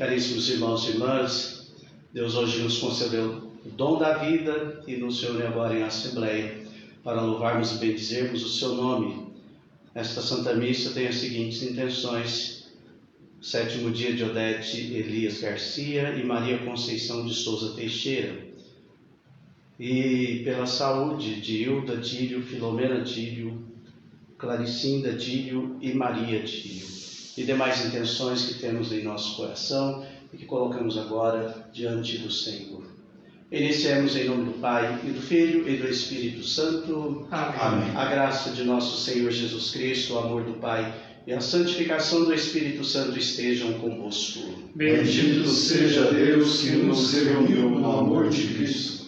Caríssimos irmãos e irmãs, Deus hoje nos concedeu o dom da vida e nos reúne agora em assembleia para louvarmos e bendizermos o seu nome. Esta Santa Missa tem as seguintes intenções: sétimo dia de Odete Elias Garcia e Maria Conceição de Souza Teixeira, e pela saúde de Hilda Tílio, Filomena Tílio, Claricinda Tílio e Maria Tílio, e demais intenções que temos em nosso coração e que colocamos agora diante do Senhor. Iniciemos em nome do Pai, e do Filho e do Espírito Santo. Amém. A graça de nosso Senhor Jesus Cristo, o amor do Pai e a santificação do Espírito Santo estejam convosco. Bendito seja Deus que nos reuniu no amor de Cristo.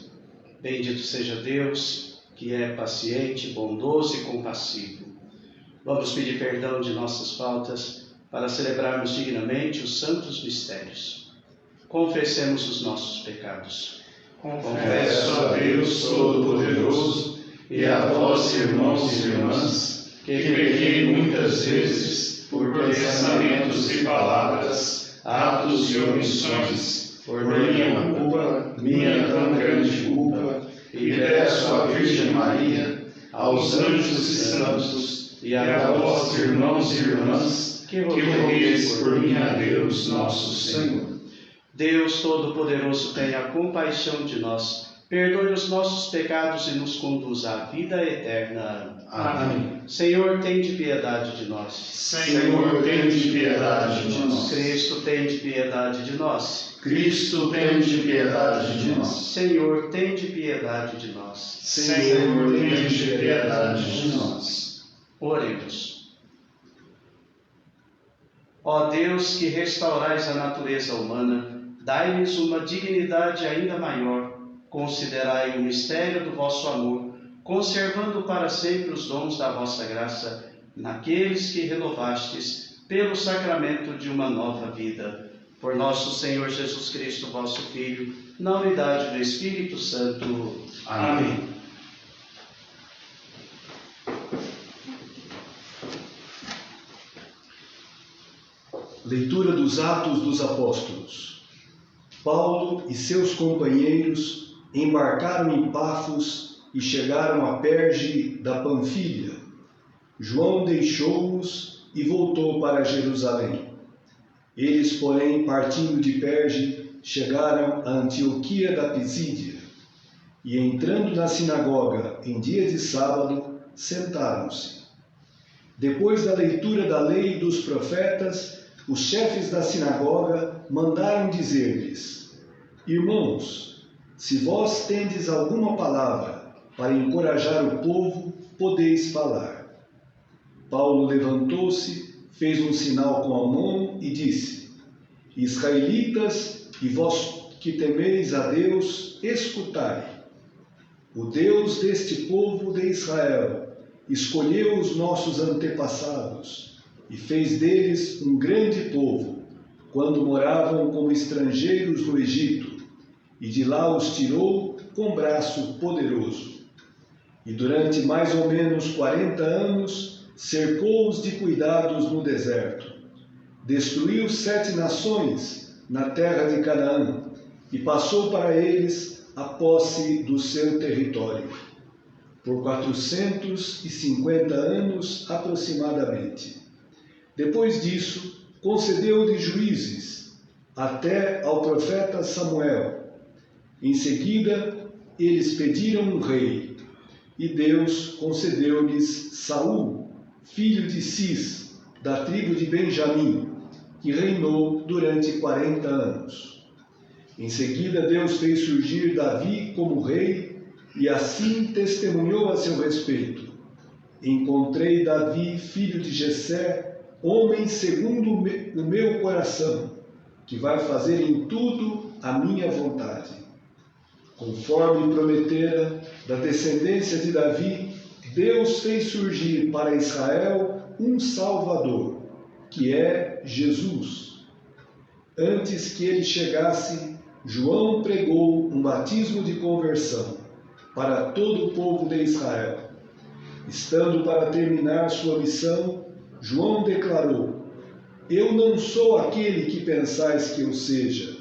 Bendito seja Deus, que é paciente, bondoso e compassivo. Vamos pedir perdão de nossas faltas para celebrarmos dignamente os santos mistérios. Confessemos os nossos pecados. Confesso a Deus Todo-Poderoso e a vós, irmãos e irmãs, que pequei muitas vezes por pensamentos e palavras, atos e omissões, por minha tão grande culpa, e peço à Virgem Maria, aos anjos e santos, e a vós, irmãos e irmãs, que rogueis por mim a Deus nosso Senhor. Deus Todo-Poderoso, tenha compaixão de nós, perdoe os nossos pecados e nos conduza à vida eterna. Amém. Senhor, tende piedade de nós. Senhor, tende piedade de nós. Cristo, tende piedade de nós. Cristo, tende piedade de nós. Senhor, tende piedade de nós. Senhor, tende piedade de nós. Oremos. Ó Deus, que restaurais a natureza humana, dai-nos uma dignidade ainda maior. Considerai o mistério do vosso amor, conservando para sempre os dons da vossa graça naqueles que renovastes pelo sacramento de uma nova vida. Por nosso Senhor Jesus Cristo, vosso Filho, na unidade do Espírito Santo. Amém. Leitura dos Atos dos Apóstolos. Paulo e seus companheiros embarcaram em Pafos e chegaram a Perge da Panfilha. João deixou-os e voltou para Jerusalém. Eles, porém, partindo de Perge, chegaram a Antioquia da Pisídia. E entrando na sinagoga em dia de sábado, sentaram-se. Depois da leitura da lei e dos profetas, os chefes da sinagoga mandaram dizer-lhes: Irmãos, se vós tendes alguma palavra para encorajar o povo, podeis falar. Paulo levantou-se, fez um sinal com a mão e disse: Israelitas, e vós que temeis a Deus, escutai. O Deus deste povo de Israel escolheu os nossos antepassados e fez deles um grande povo, quando moravam como estrangeiros no Egito, e de lá os tirou com braço poderoso. E durante mais ou menos 40 anos, cercou-os de cuidados no deserto. Destruiu 7 nações na terra de Canaã, e passou para eles a posse do seu território. Por 450 anos aproximadamente. Depois disso, concedeu-lhe juízes, até ao profeta Samuel. Em seguida, eles pediram um rei, e Deus concedeu-lhes Saul, filho de Cis, da tribo de Benjamim, que reinou durante 40 anos. Em seguida, Deus fez surgir Davi como rei, e assim testemunhou a seu respeito: Encontrei Davi, filho de Jessé, homem segundo o meu coração, que vai fazer em tudo a minha vontade. Conforme prometera, da descendência de Davi, Deus fez surgir para Israel um Salvador, que é Jesus. Antes que ele chegasse, João pregou um batismo de conversão para todo o povo de Israel. Estando para terminar sua missão, João declarou: Eu não sou aquele que pensais que eu seja,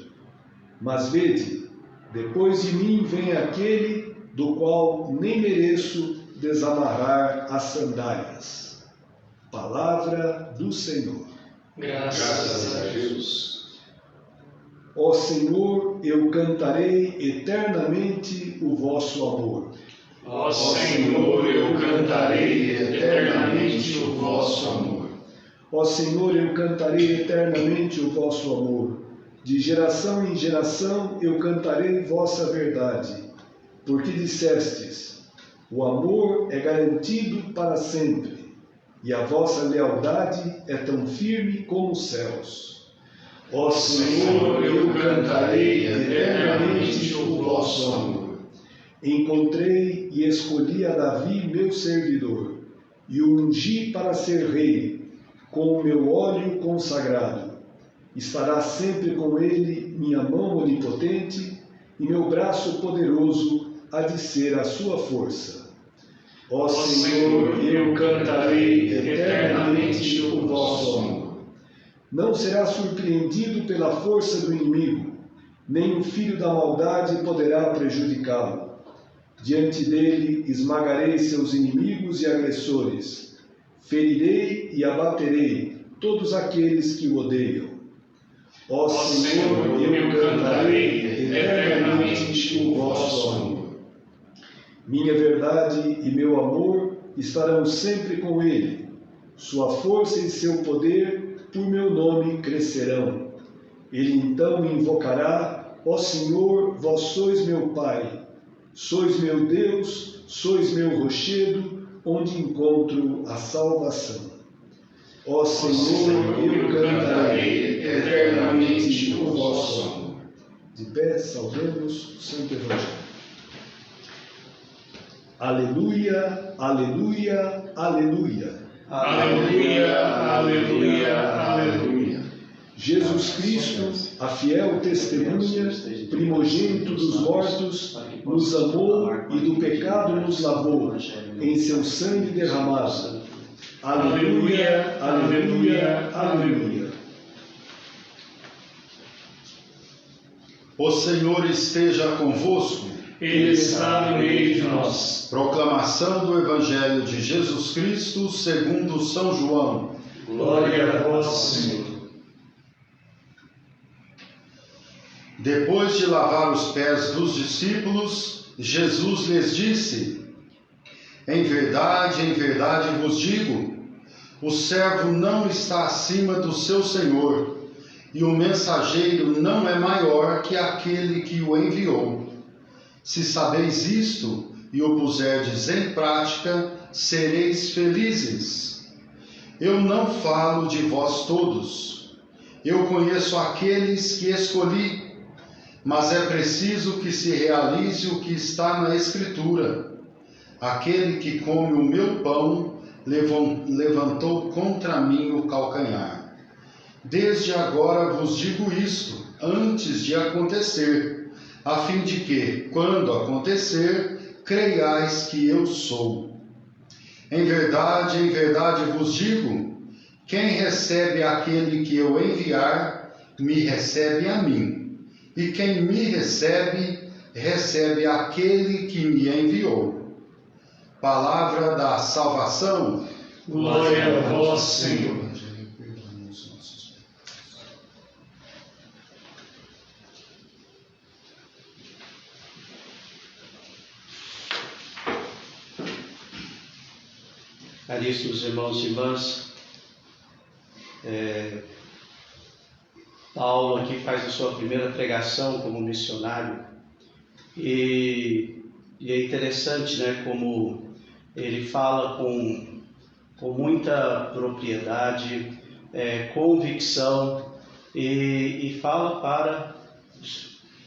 mas vede, depois de mim vem aquele do qual nem mereço desamarrar as sandálias. Palavra do Senhor. Graças a Deus. Ó Senhor, eu cantarei eternamente o vosso amor. Ó Senhor, eu cantarei eternamente o vosso amor. Ó Senhor, eu cantarei eternamente o vosso amor. De geração em geração eu cantarei vossa verdade. Porque dissestes, o amor é garantido para sempre, e a vossa lealdade é tão firme como os céus. Ó Senhor, eu cantarei eternamente o vosso amor. Encontrei e escolhi a Davi, meu servidor, e o ungi para ser rei, com o meu óleo consagrado. Estará sempre com ele minha mão onipotente, e meu braço poderoso há de ser a sua força. Ó Senhor, eu cantarei eternamente o vosso amor. Não será surpreendido pela força do inimigo, nem o filho da maldade poderá prejudicá-lo. Diante dele esmagarei seus inimigos e agressores, ferirei e abaterei todos aqueles que o odeiam. Ó Senhor, eu cantarei eternamente o vosso amor. Minha verdade e meu amor estarão sempre com ele. Sua força e seu poder por meu nome crescerão. Ele então me invocará: ó Senhor, vós sois meu Pai. Sois meu Deus, sois meu rochedo, onde encontro a salvação. Ó Senhor, eu cantarei eternamente o vosso amor. De pé, saudemos o Santo Evangelho. Aleluia, aleluia, aleluia. Aleluia, aleluia, aleluia. Jesus Cristo, a fiel testemunha, primogênito dos mortos, nos amou e do pecado nos lavou, em seu sangue derramado. Aleluia, aleluia, aleluia. O Senhor esteja convosco. Ele está no meio de nós. Proclamação do Evangelho de Jesus Cristo segundo São João. Glória a vós, Senhor. Depois de lavar os pés dos discípulos, Jesus lhes disse: em verdade vos digo, o servo não está acima do seu senhor, e o mensageiro não é maior que aquele que o enviou. Se sabeis isto e o puserdes em prática, sereis felizes. Eu não falo de vós todos. Eu conheço aqueles que escolhi, mas é preciso que se realize o que está na Escritura. Aquele que come o meu pão levantou contra mim o calcanhar. Desde agora vos digo isto, antes de acontecer, a fim de que, quando acontecer, creiais que eu sou. Em verdade vos digo, quem recebe aquele que eu enviar, me recebe a mim. E quem me recebe, recebe aquele que me enviou. Palavra da salvação. Glória a vós, Senhor. Caríssimos irmãos e irmãs, Paulo aqui faz a sua primeira pregação como missionário e é interessante, né, como ele fala com muita propriedade, convicção e fala para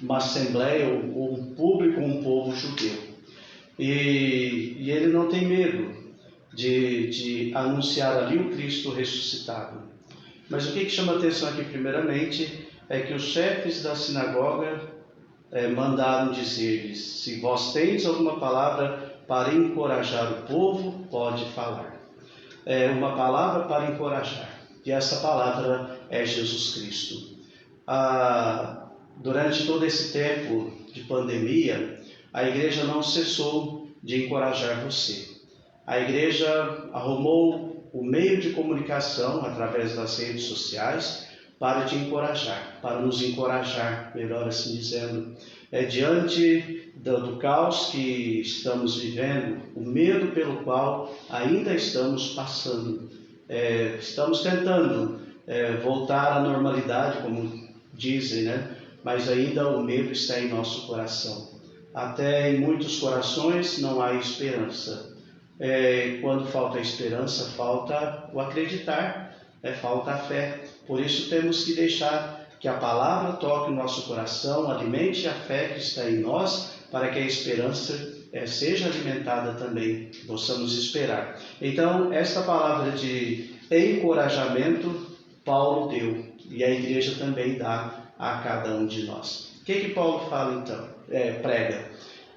uma assembleia, um público, um povo judeu. E ele não tem medo de anunciar ali o Cristo ressuscitado. Mas o que chama a atenção aqui primeiramente é que os chefes da sinagoga mandaram dizer-lhes: se vós tendes alguma palavra para encorajar o povo, pode falar. Uma palavra para encorajar. e essa palavra é Jesus Cristo. Durante todo esse tempo de pandemia, a igreja não cessou de encorajar você. A igreja arrumou o meio de comunicação através das redes sociais para te encorajar, para nos encorajar, melhor assim dizendo. Diante do caos que estamos vivendo, o medo pelo qual ainda estamos passando, estamos tentando voltar à normalidade, como dizem, né? Mas ainda o medo está em nosso coração. Até em muitos corações não há esperança. Quando falta a esperança, falta o acreditar, falta a fé. Por isso temos que deixar que a palavra toque o nosso coração, alimente a fé que está em nós, para que a esperança seja alimentada também, possamos esperar. Então, esta palavra de encorajamento, Paulo deu, e a igreja também dá a cada um de nós. O que Paulo fala então? Prega.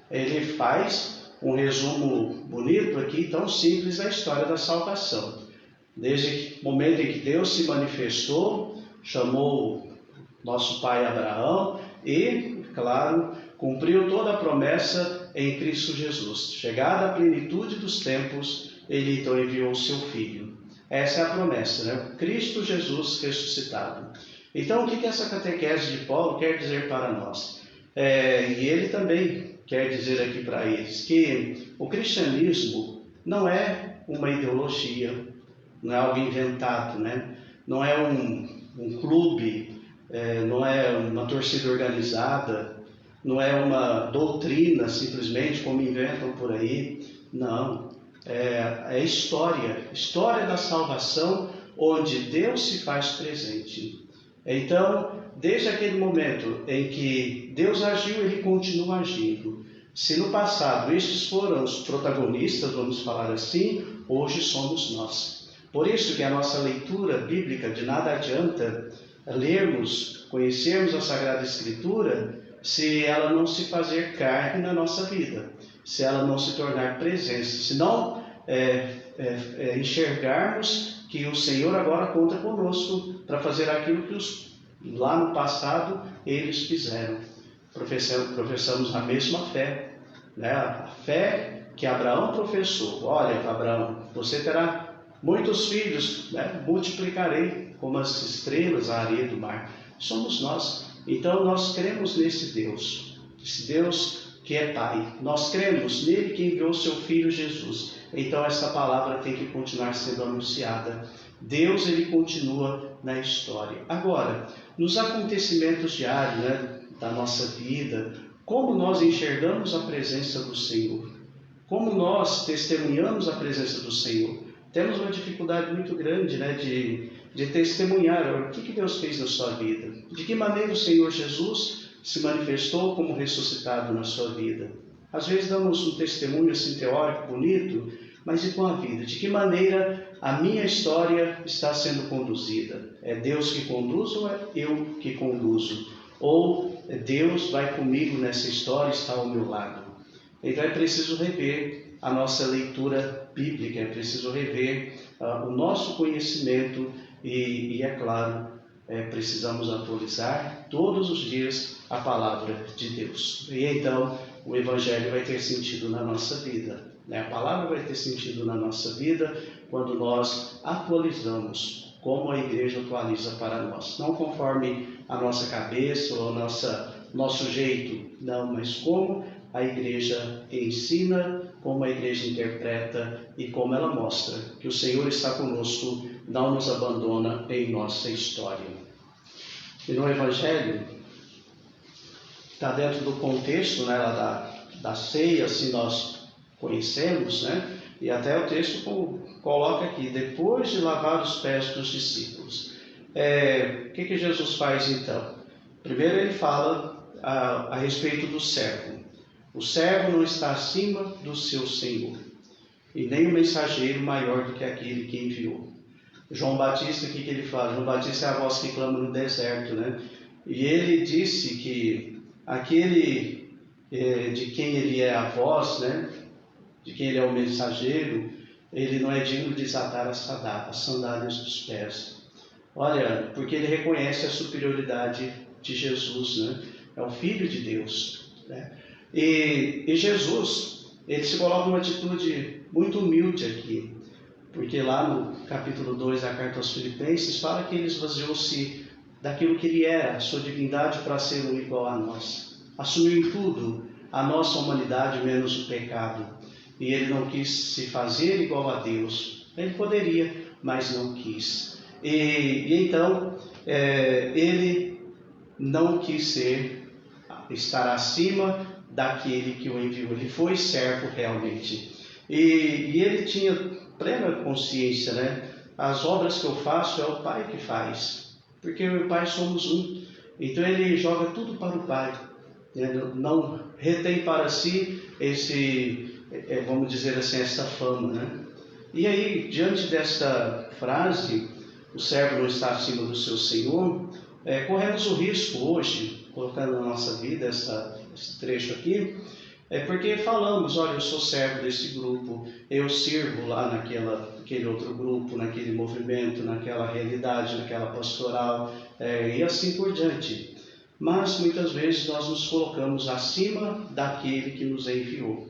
Ele faz um resumo bonito aqui, tão simples, da história da salvação. Desde o momento em que Deus se manifestou, chamou nosso pai Abraão e, claro, cumpriu toda a promessa em Cristo Jesus. Chegada a plenitude dos tempos, ele então enviou o seu Filho. Essa é a promessa, né? Cristo Jesus ressuscitado. Então, o que essa catequese de Paulo quer dizer para nós? E ele também quer dizer aqui para eles que o cristianismo não é uma ideologia, não é algo inventado, né? Não é um clube, não é uma torcida organizada, não é uma doutrina simplesmente como inventam por aí. Não, é história da salvação, onde Deus se faz presente. Então, desde aquele momento em que Deus agiu, Ele continua agindo. Se no passado estes foram os protagonistas, vamos falar assim, hoje somos nós. Por isso que a nossa leitura bíblica, de nada adianta lermos, conhecermos a Sagrada Escritura, se ela não se fazer carne na nossa vida, se ela não se tornar presença, se não enxergarmos que o Senhor agora conta conosco para fazer aquilo que lá no passado eles fizeram. Professamos a mesma fé, né? A fé que Abraão professou. Olha, Abraão, você terá muitos filhos, né? Multiplicarei como as estrelas, a areia do mar. Somos nós. Então nós cremos nesse Deus, esse Deus que é Pai. Nós cremos nele que enviou seu Filho Jesus. Então essa palavra tem que continuar sendo anunciada. Deus, ele continua na história. Agora, nos acontecimentos diários, né, da nossa vida, como nós enxergamos a presença do Senhor? Como nós testemunhamos a presença do Senhor? Temos uma dificuldade muito grande, né, de testemunhar o que Deus fez na sua vida. De que maneira o Senhor Jesus se manifestou como ressuscitado na sua vida. Às vezes damos um testemunho assim teórico, bonito, mas e com a vida? De que maneira a minha história está sendo conduzida? É Deus que conduz ou é eu que conduzo? Ou Deus vai comigo nessa história e está ao meu lado? Então é preciso rever a nossa leitura bíblica, é preciso rever o nosso conhecimento e é claro, precisamos atualizar todos os dias a palavra de Deus. E então o Evangelho vai ter sentido na nossa vida. A palavra vai ter sentido na nossa vida quando nós atualizamos, como a igreja atualiza para nós. Não conforme a nossa cabeça ou nosso jeito, não, mas como a igreja ensina, como a igreja interpreta e como ela mostra que o Senhor está conosco, não nos abandona em nossa história. E no Evangelho, está dentro do contexto, né, da ceia, assim nós conhecemos, né? E até o texto coloca aqui, depois de lavar os pés dos discípulos. O que Jesus faz então? Primeiro ele fala a respeito do servo. O servo não está acima do seu senhor, e nem o mensageiro maior do que aquele que enviou. João Batista, o que ele fala? João Batista é a voz que clama no deserto, né? E ele disse que aquele de quem ele é a voz, né? De quem ele é o mensageiro, ele não é digno de desatar as sandálias dos pés. Olha, porque ele reconhece a superioridade de Jesus, né? É o Filho de Deus, né? E Jesus, ele se coloca numa atitude muito humilde aqui, porque lá no capítulo 2 da carta aos Filipenses fala que ele esvaziou-se daquilo que ele era, a sua divindade, para ser um igual a nós. Assumiu em tudo a nossa humanidade, menos o pecado. E ele não quis se fazer igual a Deus. Ele poderia, mas não quis. E então, ele não quis estar acima daquele que o enviou. Ele foi servo realmente. E ele tinha plena consciência, né? As obras que eu faço é o Pai que faz. Porque eu e o Pai somos um. Então ele joga tudo para o Pai. Não retém para si vamos dizer assim, esta fama, né? E aí, diante desta frase, o servo não está acima do seu Senhor, corremos o risco hoje, colocando na nossa vida esse trecho aqui, porque falamos, olha, eu sou servo desse grupo, eu sirvo lá naquele outro grupo, naquele movimento, naquela realidade, naquela pastoral, e assim por diante. Mas muitas vezes nós nos colocamos acima daquele que nos enviou.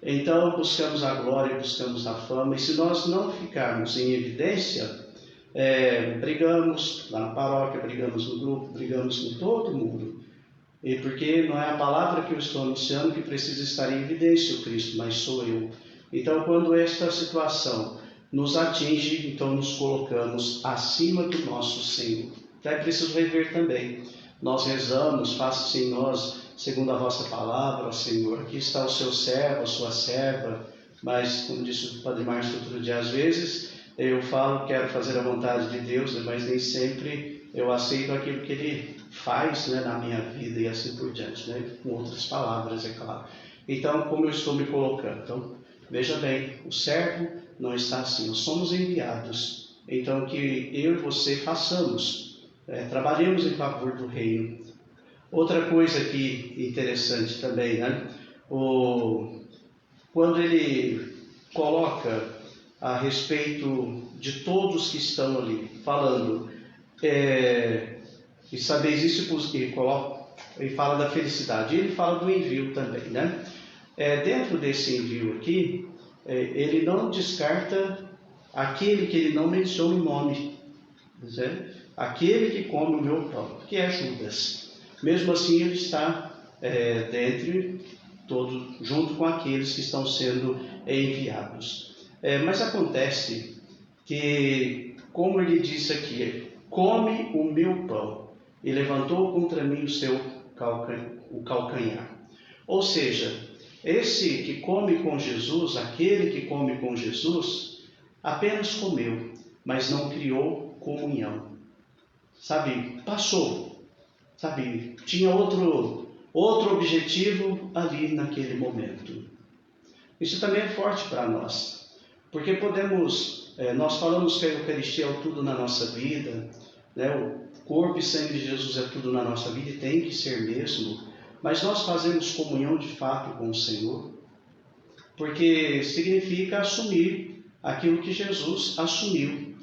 Então buscamos a glória, buscamos a fama, e se nós não ficarmos em evidência, brigamos lá na paróquia, brigamos no grupo, brigamos com todo mundo. E porque não é a palavra que eu estou anunciando que precisa estar em evidência o Cristo, mas sou eu. Então quando esta situação nos atinge, então nos colocamos acima do nosso Senhor. Então é preciso rever também. Nós rezamos, faça-se em nós segundo a vossa palavra, ó Senhor. Aqui está o seu servo, a sua serva. Mas, como disse o Padre Márcio outro dia, às vezes eu falo, quero fazer a vontade de Deus, mas nem sempre eu aceito aquilo que Ele faz, né, na minha vida e assim por diante, né? Com outras palavras, é claro. Então, como eu estou me colocando? Então, veja bem, o servo não está assim, nós somos enviados. Então, que eu e você façamos, trabalhemos em favor do reino. Outra coisa aqui interessante também, né? Quando ele coloca a respeito de todos que estão ali, falando, e sabeis isso, ele fala da felicidade, ele fala do envio também, né? Dentro desse envio aqui, ele não descarta aquele que ele não menciona o nome, certo? Aquele que come o meu pão, que é Judas. Mesmo assim, ele está junto com aqueles que estão sendo enviados. Mas acontece que, como ele disse aqui, come o meu pão, e levantou contra mim o calcanhar. Ou seja, esse que come com Jesus, aquele que come com Jesus, apenas comeu, mas não criou comunhão. Sabe, passou. Sabe, tinha outro objetivo ali naquele momento. Isso também é forte para nós, porque nós falamos que a Eucaristia é tudo na nossa vida, né? O corpo e sangue de Jesus é tudo na nossa vida e tem que ser mesmo, mas nós fazemos comunhão de fato com o Senhor, porque significa assumir aquilo que Jesus assumiu.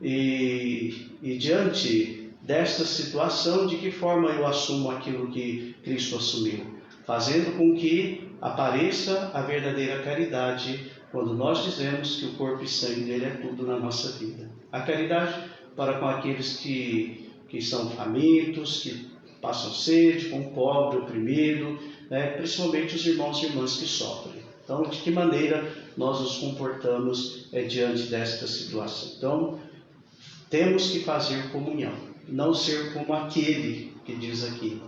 E diante desta situação, de que forma eu assumo aquilo que Cristo assumiu? Fazendo com que apareça a verdadeira caridade, quando nós dizemos que o corpo e sangue dele é tudo na nossa vida. A caridade para com aqueles que são famintos, que passam sede, com o pobre, oprimido, né? Principalmente os irmãos e irmãs que sofrem. Então, de que maneira nós nos comportamos diante desta situação? Então, temos que fazer comunhão, não ser como aquele que diz aqui,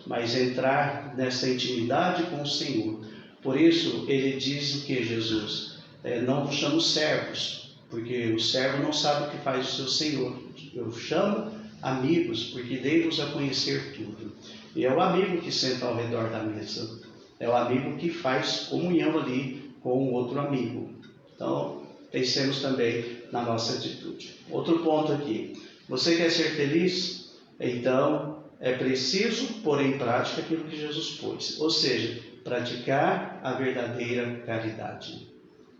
mas entrar nessa intimidade com o Senhor. Por isso, ele diz o que, Jesus? Não vos chamo servos, porque o servo não sabe o que faz o seu Senhor. Eu chamo amigos, porque dei-vos a conhecer tudo. E é o amigo que senta ao redor da mesa, é o amigo que faz comunhão ali com o outro amigo. Então, pensemos também na nossa atitude. Outro ponto aqui. Você quer ser feliz? Então, é preciso pôr em prática aquilo que Jesus pôs. Ou seja, praticar a verdadeira caridade.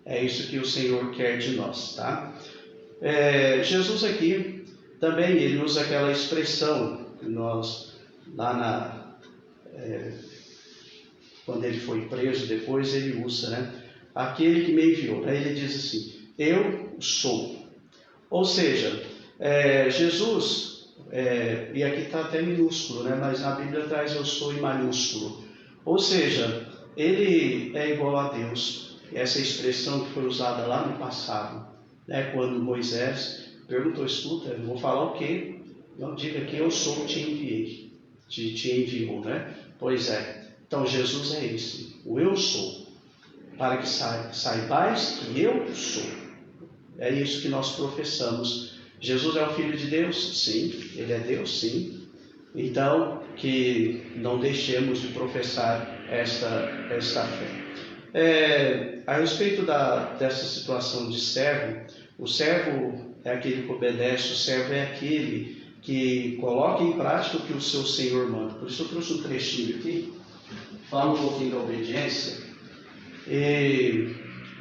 É isso que o Senhor quer de nós, tá? Jesus aqui também ele usa aquela expressão que nós lá quando ele foi preso depois ele usa, né? Aquele que me enviou. Aí ele diz assim: eu sou. Ou seja, Jesus, e aqui está até minúsculo, né? Mas na Bíblia traz eu sou em maiúsculo. Ou seja, ele é igual a Deus. Essa expressão que foi usada lá no passado, né? Quando Moisés perguntou: escuta, eu vou falar o quê? Não, diga que eu sou, te enviei. Te enviou, né? Pois é. Então Jesus é esse, o eu sou. Para que saibais que eu sou. É isso que nós professamos. Jesus é o Filho de Deus? Sim. Ele é Deus? Sim. Então, que não deixemos de professar esta fé. A respeito dessa situação de servo, o servo é aquele que obedece, o servo é aquele que coloca em prática o que o seu Senhor manda. Por isso eu trouxe um trechinho aqui, fala um pouquinho da obediência.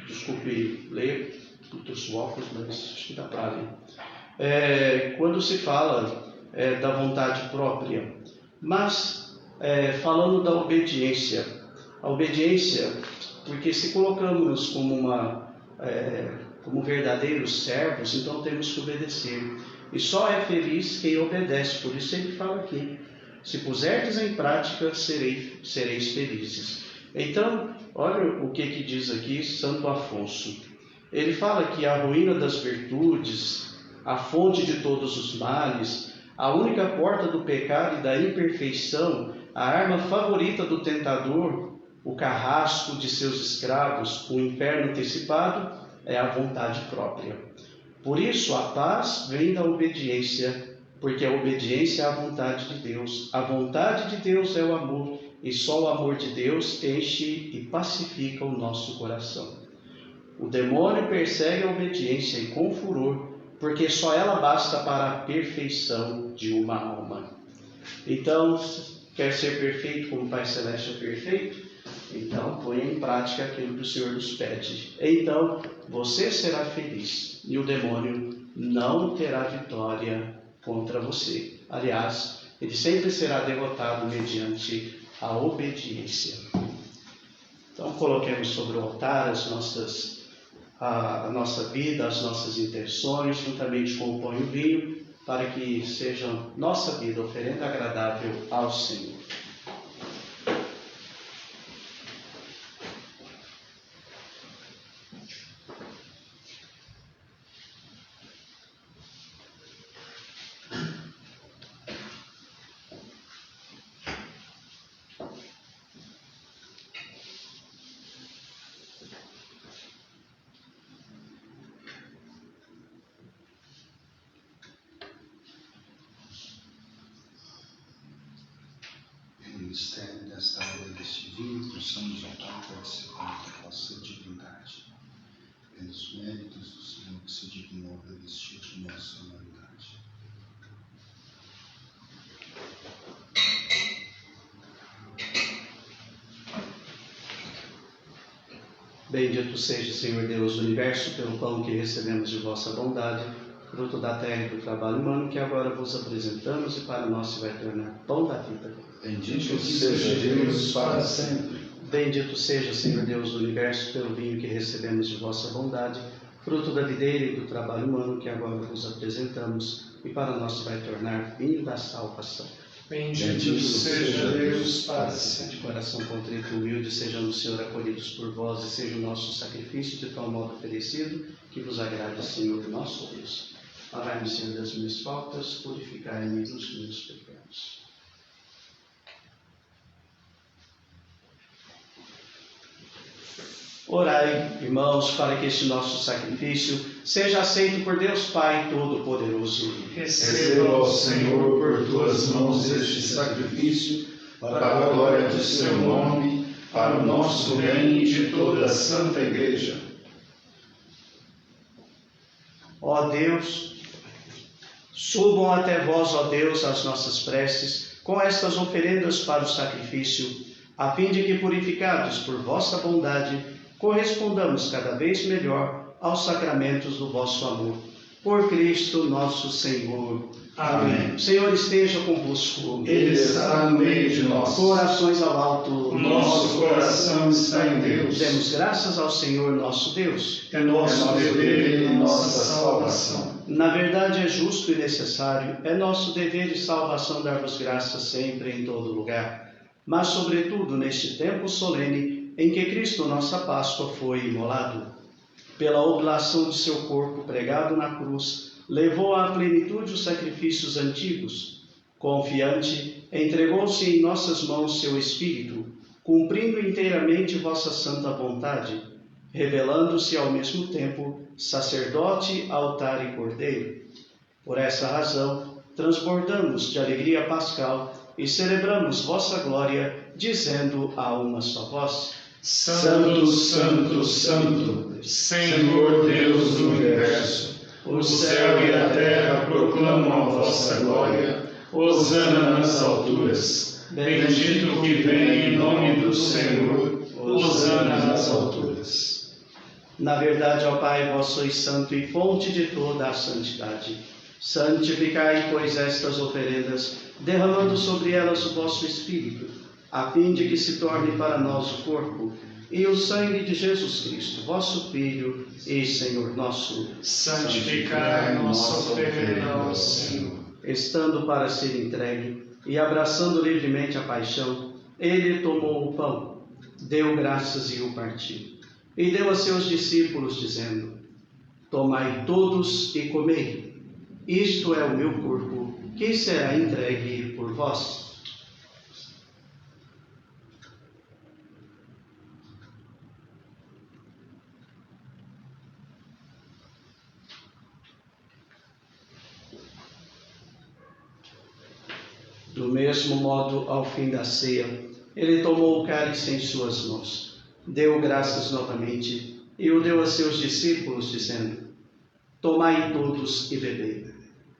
Desculpe ler, eu trouxe óculos, mas acho que dá para ler. Quando se fala da vontade própria, mas falando da obediência, a obediência, porque se colocamos como verdadeiros servos, então temos que obedecer. E só é feliz quem obedece, por isso ele fala aqui: se puserdes em prática, sereis felizes. Então, olha o que diz aqui Santo Afonso. Ele fala que a ruína das virtudes, a fonte de todos os males, a única porta do pecado e da imperfeição, a arma favorita do tentador, o carrasco de seus escravos, o inferno antecipado, é a vontade própria. Por isso, a paz vem da obediência, porque a obediência é a vontade de Deus. A vontade de Deus é o amor, e só o amor de Deus enche e pacifica o nosso coração. O demônio persegue a obediência e com furor, porque só ela basta para a perfeição de uma alma. Então, quer ser perfeito como o Pai Celeste é perfeito? Então, ponha em prática aquilo que o Senhor nos pede. Então, você será feliz e o demônio não terá vitória contra você. Aliás, ele sempre será derrotado mediante a obediência. Então, coloquemos sobre o altar a nossa vida, as nossas intenções, juntamente com o pão e o vinho, para que seja nossa vida oferenda agradável ao Senhor. Mistério desta hora deste vinho, possamos orar participar da vossa divindade, pelos méritos do Senhor que se dignou a revestir de nossa humanidade. Bendito seja, Senhor Deus do Universo, pelo pão que recebemos de vossa bondade, fruto da terra e do trabalho humano, que agora vos apresentamos e para nós se vai tornar pão da vida. Bendito seja Deus para sempre. Bendito seja, Senhor Deus do Universo, pelo vinho que recebemos de vossa bondade, fruto da videira e do trabalho humano, que agora vos apresentamos e para nós se vai tornar vinho da salvação. Bendito seja Deus para sempre. De coração contrito e humilde, sejamos, Senhor, acolhidos por vós e seja o nosso sacrifício de tal modo oferecido que vos agrade, Senhor, nosso Deus. Lavai-me, Senhor, das minhas faltas, purificai-me dos meus pecados. Orai, irmãos, para que este nosso sacrifício seja aceito por Deus Pai Todo-Poderoso. Receba, ó Senhor, por tuas mãos este sacrifício, para a glória de seu nome, para o nosso bem e de toda a Santa Igreja. Ó Deus, subam até vós, ó Deus, as nossas preces, com estas oferendas para o sacrifício, a fim de que, purificados por vossa bondade, correspondamos cada vez melhor aos sacramentos do vosso amor. Por Cristo nosso Senhor. Amém. O Senhor esteja convosco. Ele está no meio de nós. Corações ao alto. O nosso coração está em Deus. Demos graças ao Senhor nosso Deus. É nosso dever e nossa salvação. Na verdade é justo e necessário, é nosso dever e salvação dar-vos graças sempre em todo lugar, mas sobretudo neste tempo solene em que Cristo, nossa Páscoa, foi imolado. Pela oblação de seu corpo pregado na cruz, levou à plenitude os sacrifícios antigos. Confiante, entregou-se em nossas mãos seu Espírito, cumprindo inteiramente vossa santa vontade, revelando-se ao mesmo tempo sacerdote, altar e cordeiro. Por essa razão, transbordamos de alegria pascal e celebramos vossa glória, dizendo a uma só voz: Santo, Santo, Santo, Senhor Deus do universo, o céu e a terra proclamam a vossa glória. Hosana nas alturas. Bendito o que vem em nome do Senhor. Hosana nas alturas. Na verdade, ó Pai, vós sois santo e fonte de toda a santidade. Santificai, pois, estas oferendas, derramando sobre elas o vosso Espírito, a fim de que se torne para nós o corpo e o sangue de Jesus Cristo, vosso Filho e Senhor nosso. Santificai nossa oferenda ao Senhor. Estando para ser entregue e abraçando livremente a paixão, ele tomou o pão, deu graças e o partiu, e deu a seus discípulos, dizendo: Tomai todos e comei, isto é o meu corpo, que será entregue por vós. Do mesmo modo, ao fim da ceia, ele tomou o cálice em suas mãos, deu graças novamente e o deu a seus discípulos, dizendo: Tomai todos e bebei.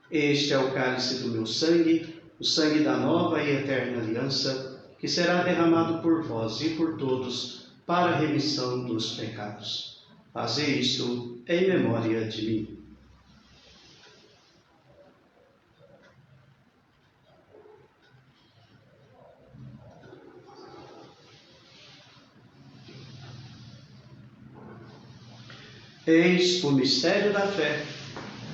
Este é o cálice do meu sangue, o sangue da nova e eterna aliança, que será derramado por vós e por todos para a remissão dos pecados. Fazei isto em memória de mim. Eis o mistério da fé.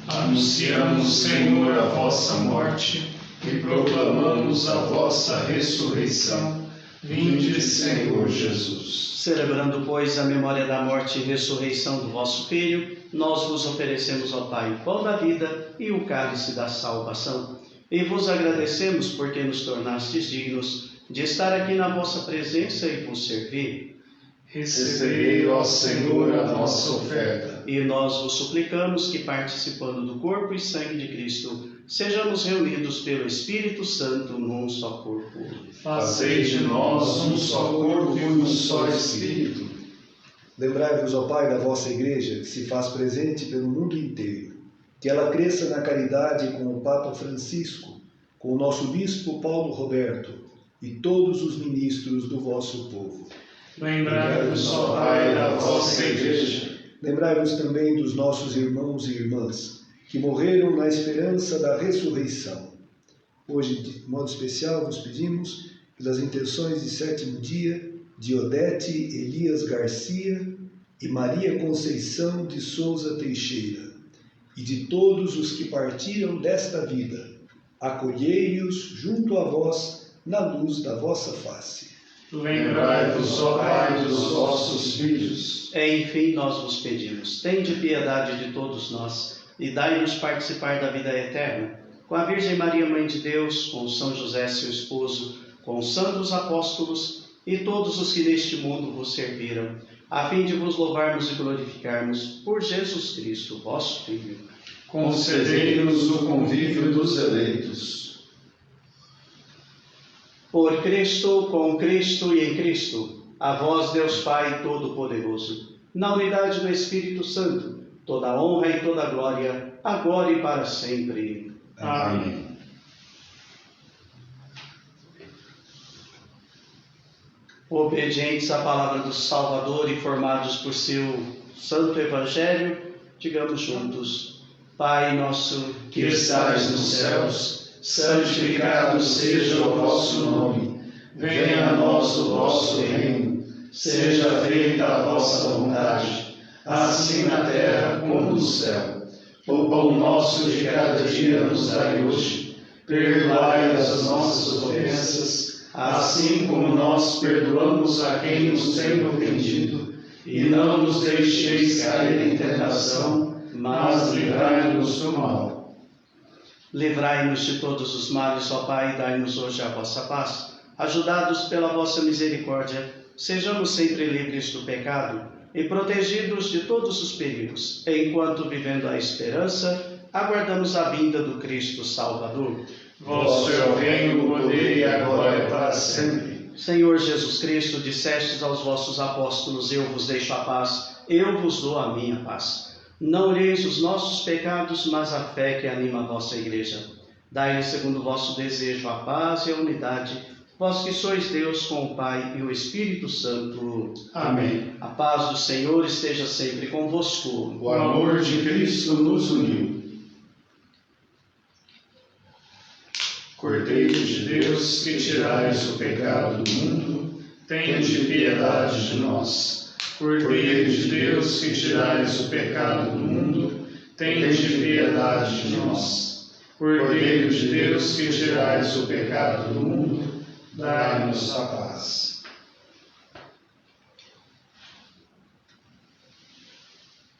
Anunciamos, Senhor, a vossa morte e proclamamos a vossa ressurreição. Vinde, Senhor Jesus. Celebrando, pois, a memória da morte e ressurreição do vosso Filho, nós vos oferecemos, ó Pai, o pão da vida e o cálice da salvação. E vos agradecemos porque nos tornastes dignos de estar aqui na vossa presença e vos servir. Recebei, ó Senhor, a nossa oferta. E nós vos suplicamos que, participando do corpo e sangue de Cristo, sejamos reunidos pelo Espírito Santo num só corpo. Fazei de nós um só corpo e um só Espírito. Lembrai-vos, ó Pai, da vossa Igreja, que se faz presente pelo mundo inteiro, que ela cresça na caridade com o Papa Francisco, com o nosso Bispo Paulo Roberto e todos os ministros do vosso povo. Lembrai-vos, ó Pai, da vossa Igreja. Lembrai-vos também dos nossos irmãos e irmãs, que morreram na esperança da ressurreição. Hoje, de modo especial, vos pedimos pelas intenções de sétimo dia de Odete Elias Garcia e Maria Conceição de Souza Teixeira, e de todos os que partiram desta vida. Acolhei-os junto a vós na luz da vossa face. Lembrai-vos, ó Pai, dos vossos filhos. Enfim, nós vos pedimos, tende piedade de todos nós e dai-nos participar da vida eterna, com a Virgem Maria, Mãe de Deus, com São José, seu esposo, com os santos apóstolos e todos os que neste mundo vos serviram, a fim de vos louvarmos e glorificarmos por Jesus Cristo, vosso Filho. Concedei-nos o convívio dos eleitos. Por Cristo, com Cristo e em Cristo, a vós, Deus Pai Todo-Poderoso, na unidade do Espírito Santo, toda a honra e toda a glória, agora e para sempre. Amém. Obedientes à palavra do Salvador e formados por seu santo Evangelho, digamos juntos: Pai nosso que estais nos céus, santificado seja o vosso nome. Venha a nós o vosso reino. Seja feita a vossa vontade, assim na terra como no céu. O pão nosso de cada dia nos dai hoje. Perdoai as nossas ofensas, assim como nós perdoamos a quem nos tem ofendido. E não nos deixeis cair em tentação, mas livrai-nos do mal. Livrai-nos de todos os males, ó Pai, e dai-nos hoje a vossa paz. Ajudados pela vossa misericórdia, sejamos sempre livres do pecado e protegidos de todos os perigos, enquanto, vivendo a esperança, aguardamos a vinda do Cristo Salvador. Vosso é o reino, o poder e a glória para sempre. Senhor Jesus Cristo, dissestes aos vossos apóstolos: eu vos deixo a paz, eu vos dou a minha paz. Não olheis os nossos pecados, mas a fé que anima a vossa igreja. Dai-lhe, segundo o vosso desejo, a paz e a unidade, vós que sois Deus com o Pai e o Espírito Santo. Amém. A paz do Senhor esteja sempre convosco. O amor de Cristo nos uniu. Cordeiro de Deus, que tirais o pecado do mundo, tende piedade de nós. Cordeiro de Deus, que tirais o pecado do mundo, tende piedade de nós. Cordeiro de Deus, que tirais o pecado do mundo, dai-nos a paz.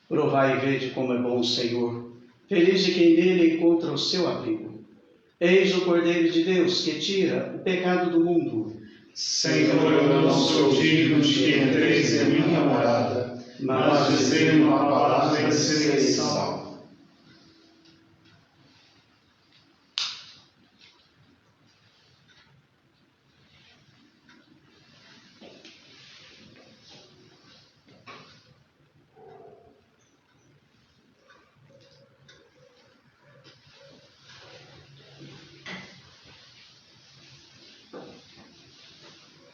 Provai e vede como é bom o Senhor. Feliz de quem nele encontra o seu abrigo. Eis o Cordeiro de Deus, que tira o pecado do mundo. Senhor, eu não sou digno de que entreis em minha morada, mas dizei uma palavra e serei salvo.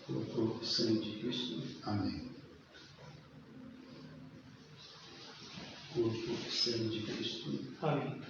Corpo e sangue de Cristo. Amém. Corpo e sangue de Cristo. Amém.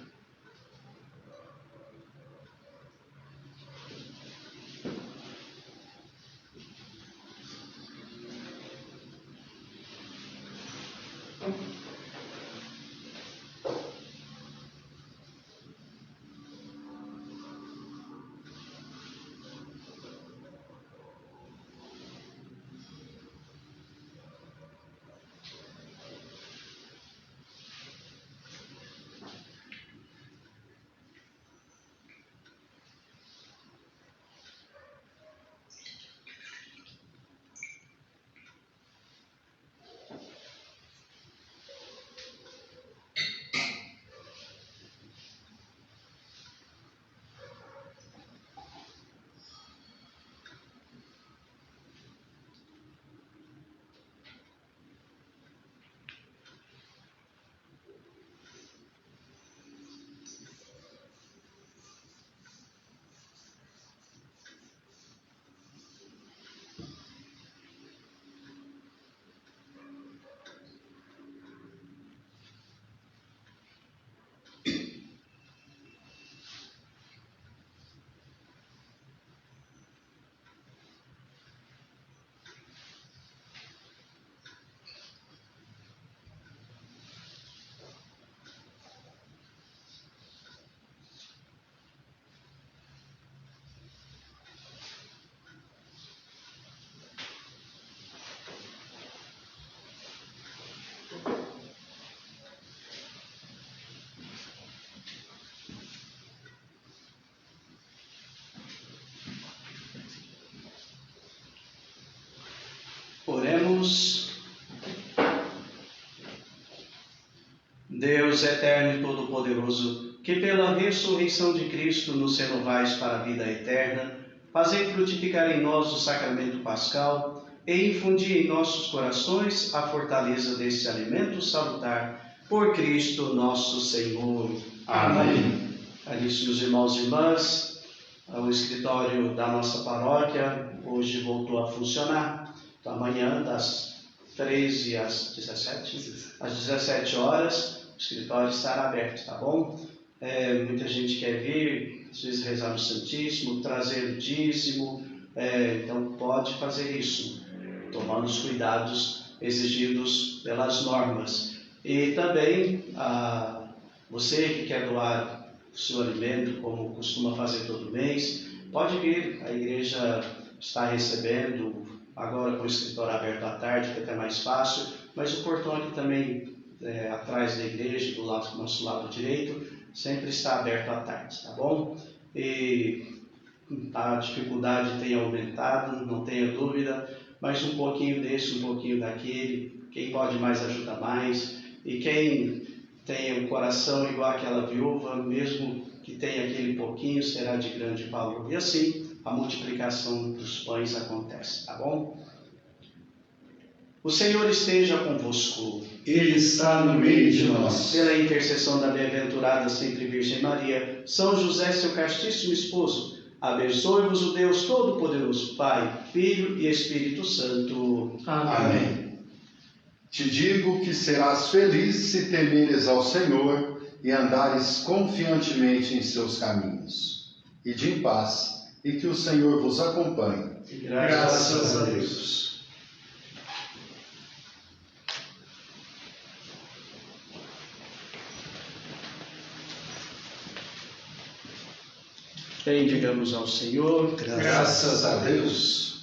Oremos. Deus eterno e todo-poderoso, que pela ressurreição de Cristo nos renovais para a vida eterna, fazei frutificar em nós o sacramento pascal e infundi em nossos corações a fortaleza desse alimento salutar, por Cristo nosso Senhor. Amém. Caríssimos irmãos e irmãs, o escritório da nossa paróquia hoje voltou a funcionar. Então, amanhã, das 13 às 17 horas, o escritório estará aberto, tá bom? Muita gente quer vir, às vezes rezar no Santíssimo, trazer o dízimo, então pode fazer isso, tomando os cuidados exigidos pelas normas. E também, você que quer doar o seu alimento, como costuma fazer todo mês, pode vir, a igreja está recebendo, agora com o escritório aberto à tarde, que é até mais fácil, mas o portão aqui também, atrás da igreja, do nosso lado direito, sempre está aberto à tarde, tá bom? E a dificuldade tem aumentado, não tenha dúvida, mas um pouquinho desse, um pouquinho daquele, quem pode mais ajuda mais, e quem tem um coração igual àquela viúva, mesmo que tenha aquele pouquinho, será de grande valor. E assim, a multiplicação dos pães acontece, tá bom? O Senhor esteja convosco. Ele está no meio de nós. Pela intercessão da bem-aventurada sempre Virgem Maria, São José, seu castíssimo esposo, abençoe-vos o Deus Todo-Poderoso, Pai, Filho e Espírito Santo. Amém. Te digo que serás feliz se temeres ao Senhor e andares confiantemente em seus caminhos. Ide em paz, e que o Senhor vos acompanhe. Graças a Deus. Bendigamos ao Senhor. Graças a Deus.